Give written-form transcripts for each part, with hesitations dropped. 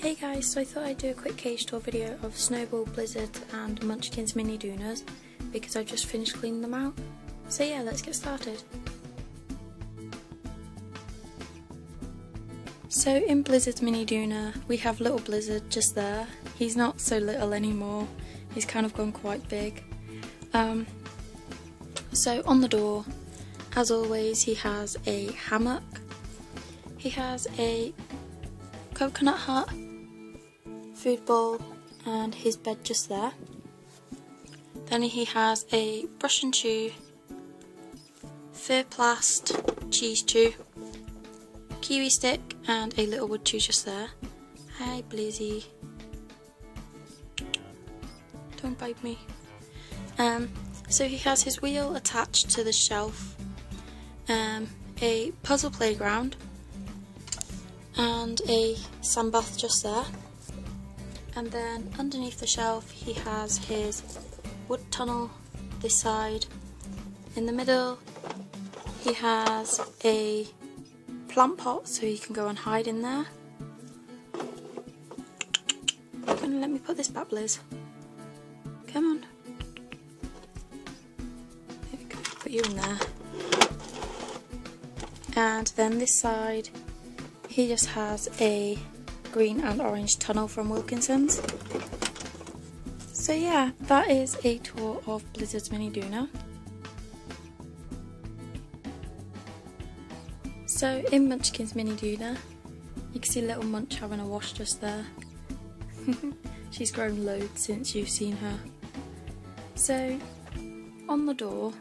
Hey guys, so I thought I'd do a quick cage tour video of Snowball, Blizzard and Munchkin's mini Dunas because I've just finished cleaning them out. So yeah, let's get started. So in Blizzard's mini Duna, we have little Blizzard just there. He's not so little anymore, he's kind of gone quite big. So on the door, as always, he has a hammock, he has a coconut hut, food bowl and his bed just there. Then he has a brush and chew, Therplast cheese chew, kiwi stick and a little wood chew just there. Hi Blizzy, don't bite me. So he has his wheel attached to the shelf, a puzzle playground and a sandbath just there. And then underneath the shelf he has his wood tunnel this side. In the middle he has a plant pot so he can go and hide in there. You're gonna let me put this back, Liz? Come on. There we go, put you in there. And then this side he just has a green and orange tunnel from Wilkinson's. So yeah, that is a tour of Blizzard's mini Duna. So in Munchkin's mini Duna, you can see little Munch having a wash just there. She's grown loads since you've seen her. So on the door,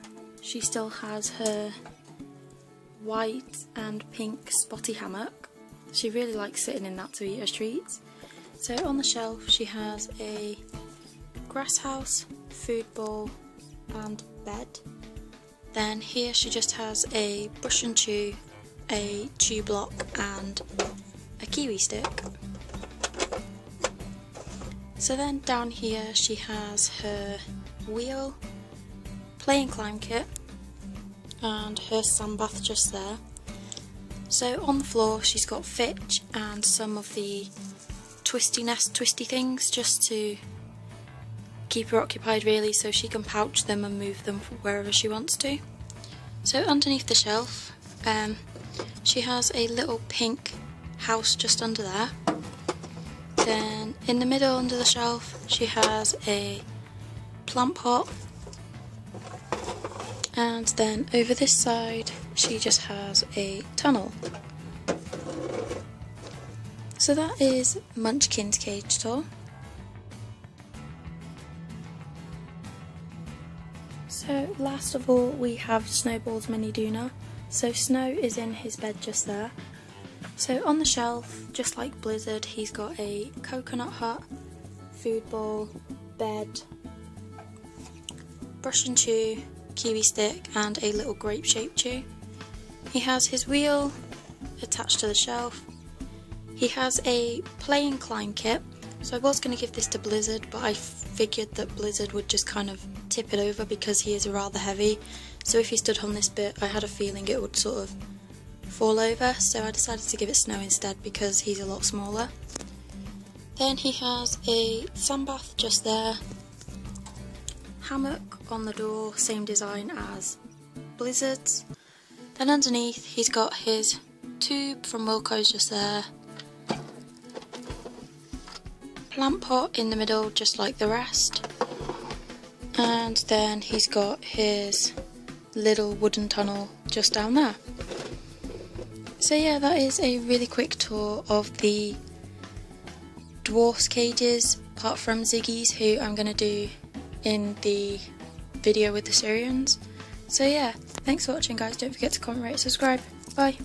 she still has her white and pink spotty hammock. She really likes sitting in that to eat her treats. So on the shelf she has a grass house, food bowl and bed. Then here she just has a brush and chew, a chew block and a kiwi stick. So then down here she has her wheel, play and climb kit and her sandbath just there. So on the floor she's got Fitch and some of the twisty things just to keep her occupied really, so she can pouch them and move them wherever she wants to. So underneath the shelf she has a little pink house just under there. Then in the middle under the shelf she has a plant pot, and then over this side she just has a tunnel. So that is Munchkin's cage tour. So last of all we have Snowball's mini Duna. So Snow is in his bed just there. So on the shelf, just like Blizzard, he's got a coconut hut, food bowl, bed, brush and chew, kiwi stick and a little grape shaped chew. He has his wheel attached to the shelf. He has a play and climb kit. So I was going to give this to Blizzard, but I figured that Blizzard would just kind of tip it over because he is rather heavy. So if he stood on this bit, I had a feeling it would sort of fall over. So I decided to give it Snow instead because he's a lot smaller. Then he has a sandbath just there. Hammock on the door, same design as Blizzard's. Then underneath he's got his tube from Wilco's just there. Plant pot in the middle just like the rest. And then he's got his little wooden tunnel just down there. So yeah, that is a really quick tour of the dwarfs cages apart from Ziggy's, who I'm going to do in the video with the Syrians. So yeah, thanks for watching guys, don't forget to comment, rate, subscribe, bye.